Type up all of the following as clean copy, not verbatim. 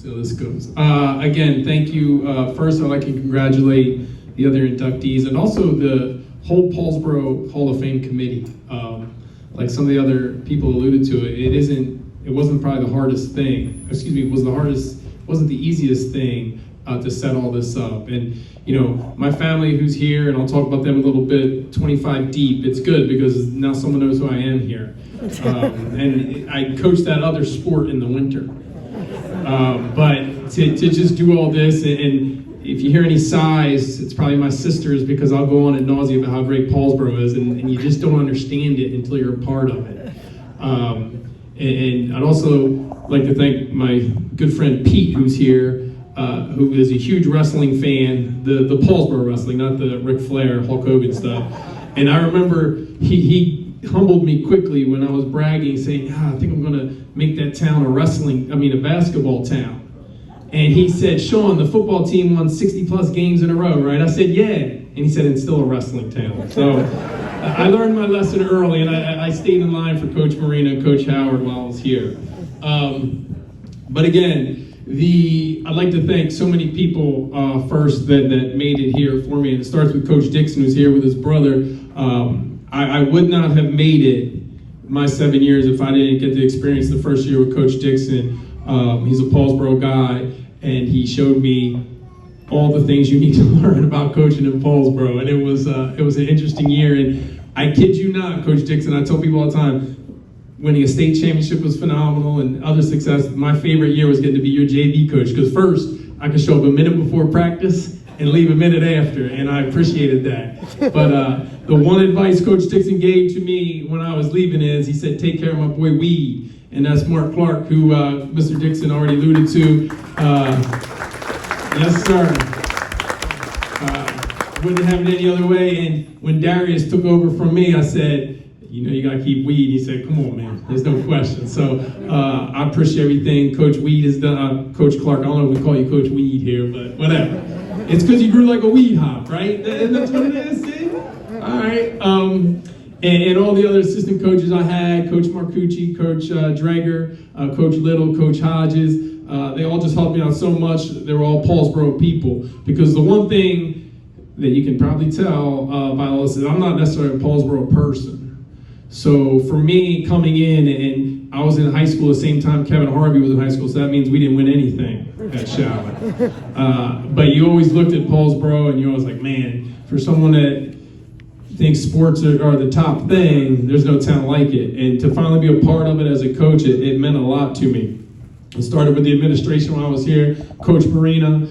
See how this goes. Again, thank you. First, I'd like to congratulate the other inductees and also the whole Paulsboro Hall of Fame committee. Like some of the other people alluded to, it wasn't probably the hardest thing. Excuse me, wasn't the easiest thing to set all this up. And you know, my family who's here, and I'll talk about them a little bit, 25 deep, it's good because now someone knows who I am here. And I coach that other sport in the winter. But to just do all this, and if you hear any sighs, it's probably my sisters, because I'll go on ad nauseum about how great Paulsboro is, and you just don't understand it until you're a part of it. And I'd also like to thank my good friend Pete, who's here, who is a huge wrestling fan, the Paulsboro wrestling, not the Ric Flair, Hulk Hogan stuff. And I remember he humbled me quickly when I was bragging, saying, I think I'm gonna make that town a basketball town. And he said, Sean, the football team won 60 plus games in a row, right? I said, yeah. And he said, it's still a wrestling town. So I learned my lesson early, and I stayed in line for Coach Marina and Coach Howard while I was here. But again, I'd like to thank so many people first that made it here for me. And it starts with Coach Dixon, who's here with his brother. I would not have made it my 7 years if I didn't get to experience the first year with Coach Dixon. He's a Paulsboro guy, and he showed me all the things you need to learn about coaching in Paulsboro. And it was an interesting year. And I kid you not, Coach Dixon, I tell people all the time, winning a state championship was phenomenal and other success. My favorite year was getting to be your JV coach, because first, I could show up a minute before practice and leave a minute after, and I appreciated that. But the one advice Coach Dixon gave to me when I was leaving is, he said, take care of my boy Weed. And that's Mark Clark, who Mr. Dixon already alluded to. Yes, sir. Wouldn't have it any other way. And when Darius took over from me, I said, you know, you got to keep Weed. He said, come on, man. There's no question. So I appreciate everything Coach Weed has done. Coach Clark, I don't know if we call you Coach Weed here, but whatever. It's because you grew like a weed hop, right? And that's what it is, see? All right. And all the other assistant coaches I had, Coach Marcucci, Coach Drager, Coach Little, Coach Hodges, they all just helped me out so much. They were all Paulsboro people. Because the one thing that you can probably tell by all this is I'm not necessarily a Paulsboro person. So for me, coming in, and I was in high school at the same time Kevin Harvey was in high school, so that means we didn't win anything at Shaolin. But you always looked at Paulsboro, and you're always like, man, for someone that thinks sports are the top thing, there's no town like it. And to finally be a part of it as a coach, it meant a lot to me. It started with the administration when I was here, Coach Marina.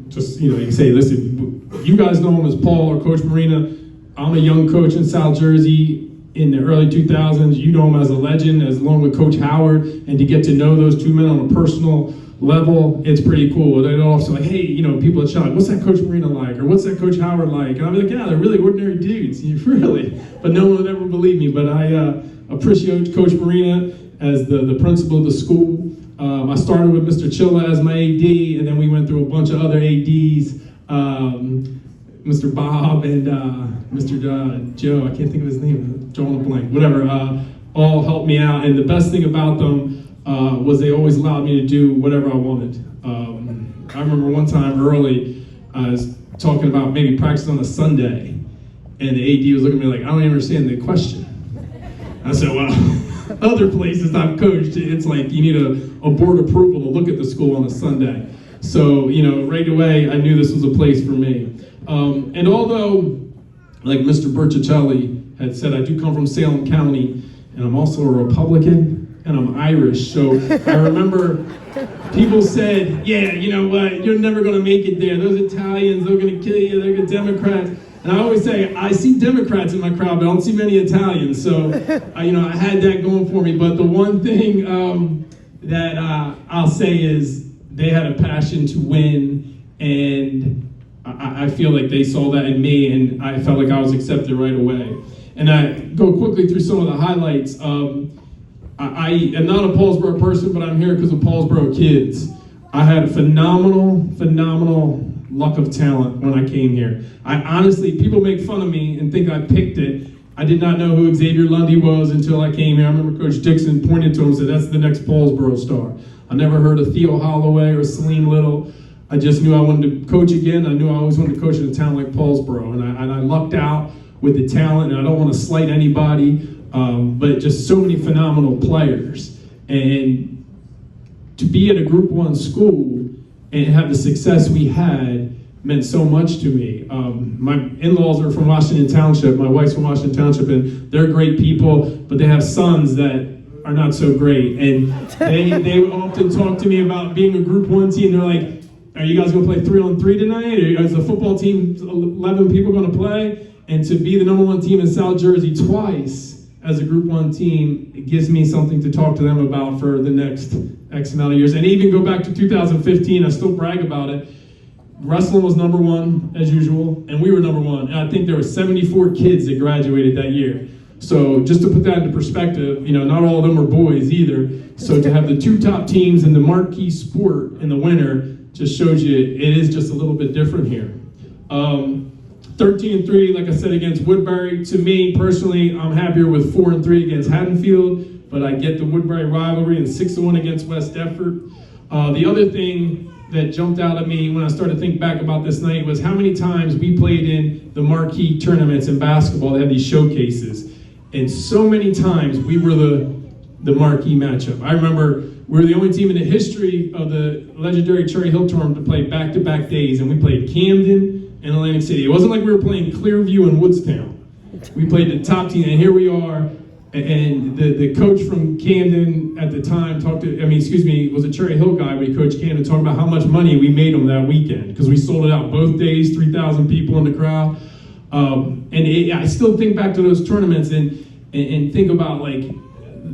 Just, you know, you can say, listen, you guys know him as Paul or Coach Marina. I'm a young coach in South Jersey in the early 2000s. You know him as a legend, along with Coach Howard, and to get to know those two men on a personal level, it's pretty cool. They're also like, hey, you know, people at Shaw, what's that Coach Marina like? Or what's that Coach Howard like? And I'm like, yeah, they're really ordinary dudes, really. But no one would ever believe me. But I appreciate Coach Marina as the principal of the school. I started with Mr. Chilla as my AD, and then we went through a bunch of other ADs. Mr. Bob and Mr. Joe, I can't think of his name, drawing a blank, whatever, all helped me out. And the best thing about them was they always allowed me to do whatever I wanted. I remember one time early, I was talking about maybe practicing on a Sunday, and the AD was looking at me like, I don't even understand the question. I said, well, other places I've coached, it's like you need a board approval to look at the school on a Sunday. So, you know, right away, I knew this was a place for me. And although, like Mr. Berticelli had said, I do come from Salem County, and I'm also a Republican, and I'm Irish. So I remember people said, yeah, you know what, you're never going to make it there. Those Italians, they're going to kill you, they're Democrats. And I always say, I see Democrats in my crowd, but I don't see many Italians. So, you know, I had that going for me. But the one thing that I'll say is they had a passion to win, and I feel like they saw that in me, and I felt like I was accepted right away. And I go quickly through some of the highlights. I am not a Paulsboro person, but I'm here because of Paulsboro kids. I had phenomenal luck of talent when I came here. I honestly, people make fun of me and think I picked it. I did not know who Xavier Lundy was until I came here. I remember Coach Dixon pointed to him and said, that's the next Paulsboro star. I never heard of Theo Holloway or Celine Little. I just knew I wanted to coach again. I knew I always wanted to coach in a town like Paulsboro, and I lucked out with the talent, and I don't want to slight anybody, but just so many phenomenal players. And to be at a Group 1 school and have the success we had meant so much to me. My in-laws are from Washington Township. My wife's from Washington Township, and they're great people, but they have sons that are not so great. And they often talk to me about being a Group 1 team. They're like, are you guys going to play 3-on-3 tonight? Or is the football team 11 people going to play? And to be the number 1 team in South Jersey twice as a Group 1 team, it gives me something to talk to them about for the next X amount of years. And even go back to 2015, I still brag about it. Wrestling was number 1 as usual, and we were number 1. And I think there were 74 kids that graduated that year. So just to put that into perspective, not all of them were boys either. So to have the 2 top teams in the marquee sport in the winter just shows you it is just a little bit different here. 13-3, like I said, against Woodbury. To me personally, I'm happier with 4-3 against Haddonfield, but I get the Woodbury rivalry, and 6-1 against West Deptford. The other thing that jumped out at me when I started to think back about this night was how many times we played in the marquee tournaments in basketball. They had these showcases, and so many times we were the marquee matchup. I remember we were the only team in the history of the legendary Cherry Hill tournament to play back-to-back days, and we played Camden and Atlantic City. It wasn't like we were playing Clearview and Woodstown. We played the top team, and here we are. And the coach from Camden at the time was a Cherry Hill guy, but he coached Camden, talking about how much money we made them that weekend, because we sold it out both days, 3,000 people in the crowd. I still think back to those tournaments and think about like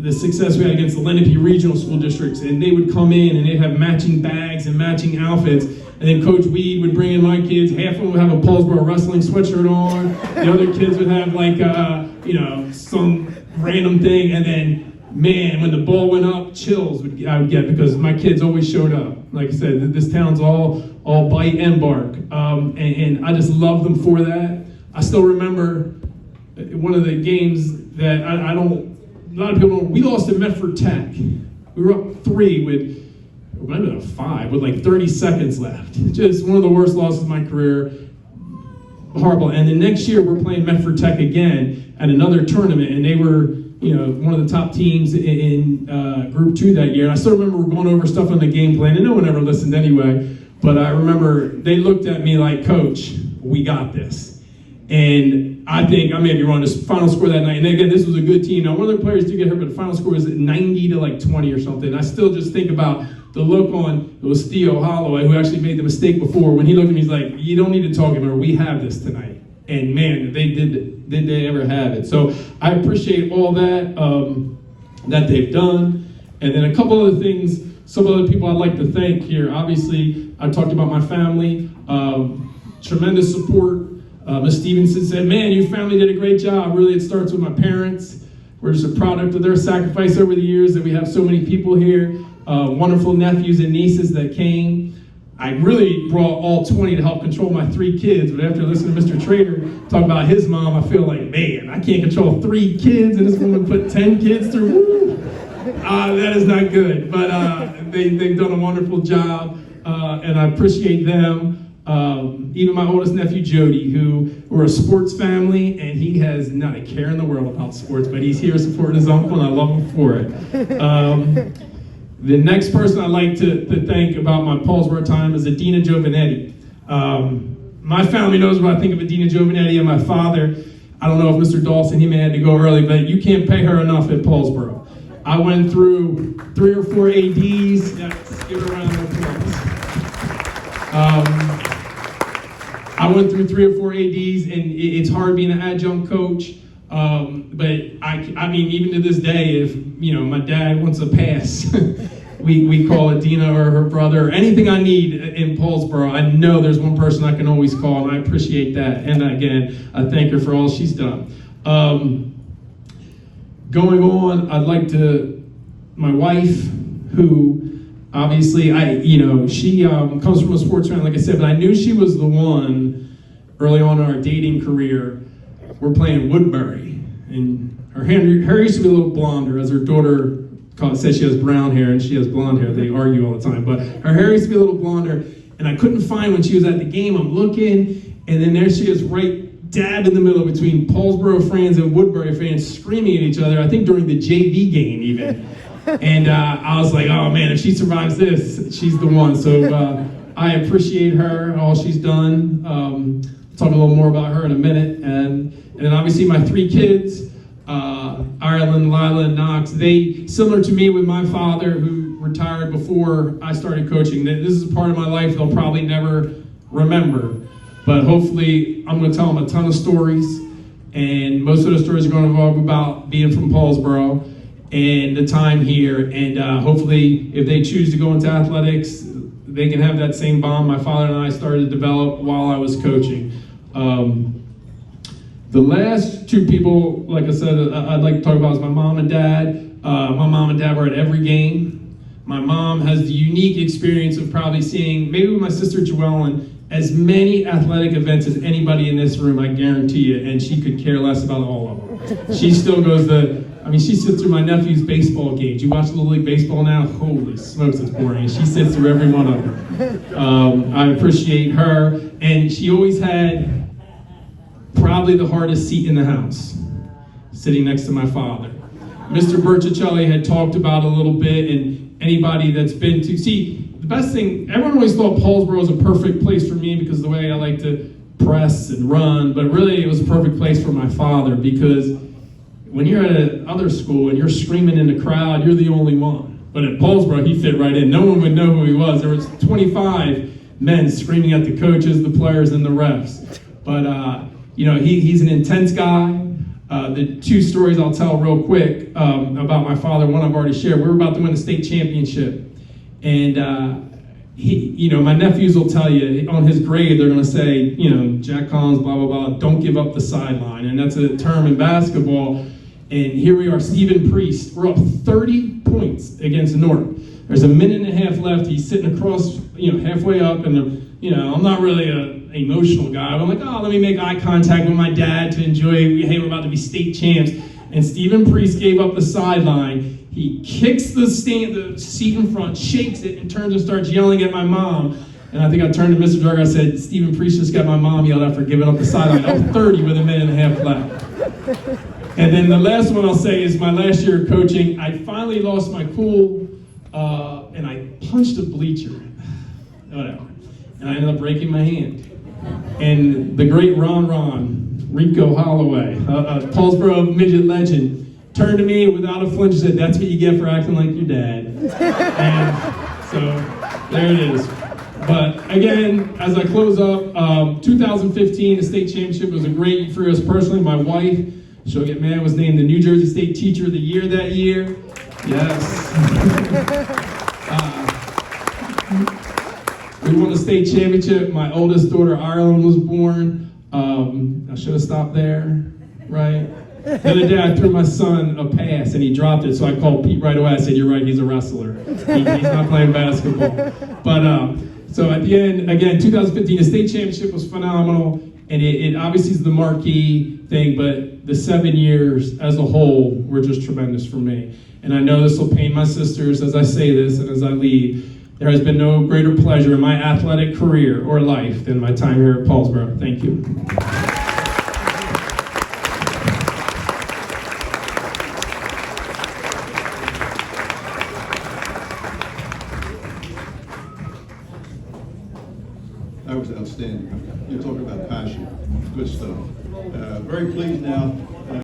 the success we had against the Lenape regional school districts, and they would come in and they'd have matching bags and matching outfits. And then Coach Weed would bring in my kids. Half of them would have a Paulsboro wrestling sweatshirt on. The other kids would have like, some random thing. And then, man, when the ball went up, chills I would get, because my kids always showed up. Like I said, this town's all bite and bark. And I just love them for that. I still remember one of the games that a lot of people don't, we lost to Medford Tech. We were up 3 with, it might have been a 5 with like 30 seconds left. Just one of the worst losses of my career. Horrible. And the next year we're playing Medford Tech again at another tournament, and they were, one of the top teams in Group 2 that year. And I still remember we're going over stuff on the game plan, and no one ever listened anyway. But I remember they looked at me like, Coach, we got this. And I think I may be wrong. This final score that night, and again, this was a good team. Now, one of the players did get hurt, but the final score was 90 to like 20 or something. And I still just think about the look on, it was Theo Holloway, who actually made the mistake before. When he looked at me, he's like, you don't need to talk anymore. We have this tonight. And man, they did they ever have it. So I appreciate all that that they've done. And then a couple other things, some other people I'd like to thank here. Obviously, I talked about my family. Tremendous support. Ms. Stevenson said, man, your family did a great job. Really, it starts with my parents. We're just a product of their sacrifice over the years that we have so many people here. Wonderful nephews and nieces that came. I really brought all 20 to help control my 3 kids, but after listening to Mr. Trader talk about his mom, I feel like, man, I can't control 3 kids, and this woman put 10 kids through. Woo! That is not good, but they've done a wonderful job, and I appreciate them. Even my oldest nephew, Jody, who we're a sports family, and he has not a care in the world about sports, but he's here supporting his uncle, and I love him for it. The next person I'd like to thank about my Paulsboro time is Adina Giovanetti. My family knows what I think of Adina Giovanetti and my father. I don't know if Mr. Dawson, he may have to go early, but you can't pay her enough at Paulsboro. I went through 3 or 4 ADs. Let's give her a round of applause. I went through 3 or 4 ADs, and it's hard being an adjunct coach. But I mean, even to this day, if my dad wants a pass, we call Adina or her brother. Anything I need in Paulsboro, I know there's one person I can always call, and I appreciate that. And again, I thank her for all she's done. Going on, I'd like to, my wife, who obviously she comes from a sports family, like I said, but I knew she was the one early on in our dating career. We're playing Woodbury, and her hair used to be a little blonder as her daughter says she has brown hair and she has blonde hair. They argue all the time. But her hair used to be a little blonder, and I couldn't find when she was at the game. I'm looking, and then there she is right dab in the middle between Paulsboro fans and Woodbury fans screaming at each other, I think during the JV game even. And I was like, oh man, if she survives this, she's the one. So I appreciate her, all she's done. Talk a little more about her in a minute. And then obviously my 3 kids, Ireland, Lila, and Knox, they, similar to me with my father, who retired before I started coaching, this is a part of my life they'll probably never remember. But hopefully, I'm going to tell them a ton of stories, and most of the stories are going to involve about being from Paulsboro and the time here, and hopefully, if they choose to go into athletics, they can have that same bond my father and I started to develop while I was coaching. The last 2 people, like I said, I'd like to talk about is my mom and dad. My mom and dad were at every game. My mom has the unique experience of probably seeing, maybe with my sister Joellen, as many athletic events as anybody in this room, I guarantee you, and she could care less about all of them. She still goes she sits through my nephew's baseball games. You watch Little League Baseball now? Holy smokes, it's boring. She sits through every one of them. I appreciate her, and she always had probably the hardest seat in the house, sitting next to my father. Mr. Berticelli had talked about a little bit, and anybody that's been to, the best thing, everyone always thought Paulsboro was a perfect place for me because of the way I like to press and run, but really it was a perfect place for my father because when you're at another school and you're screaming in the crowd, you're the only one. But at Paulsboro, he fit right in. No one would know who he was. There was 25 men screaming at the coaches, the players, and the refs. But, he's an intense guy. The 2 stories I'll tell real quick about my father, one I've already shared. We were about to win a state championship. And my nephews will tell you on his grade, they're going to say, Jack Collins, blah, blah, blah, don't give up the sideline. And that's a term in basketball. And here we are, Stephen Priest. We're up 30 points against North. There's a minute and a half left. He's sitting across, halfway up. And, I'm not really an emotional guy. But I'm like, let me make eye contact with my dad to enjoy, hey, we're about to be state champs. And Stephen Priest gave up the sideline. He kicks the seat in front, shakes it, and turns and starts yelling at my mom. And I think I turned to Mr. Durga, I said, Stephen Priest just got my mom yelled at for giving up the sideline. Up 30 with a minute and a half left. And then the last one I'll say is my last year of coaching, I finally lost my cool, and I punched a bleacher. Whatever. And I ended up breaking my hand. And the great Ron, Rico Holloway, a Paulsboro midget legend, turned to me without a flinch and said, that's what you get for acting like your dad. And so, there it is. But again, as I close up, 2015, the state championship was a great year for us personally. My wife, she'll get mad, was named the New Jersey State Teacher of the Year that year. Yes. We won the state championship. My oldest daughter, Ireland, was born. I should have stopped there, right? The other day, I threw my son a pass, and he dropped it, so I called Pete right away. I said, you're right, he's a wrestler. He's not playing basketball. But, so at the end, again, 2015, the state championship was phenomenal, and it obviously is the marquee thing, but the 7 years as a whole were just tremendous for me. And I know this will pain my sisters as I say this and as I leave. There has been no greater pleasure in my athletic career or life than my time here at Paulsboro. Thank you. That was outstanding. You're talking about passion. Good stuff. Very pleased now.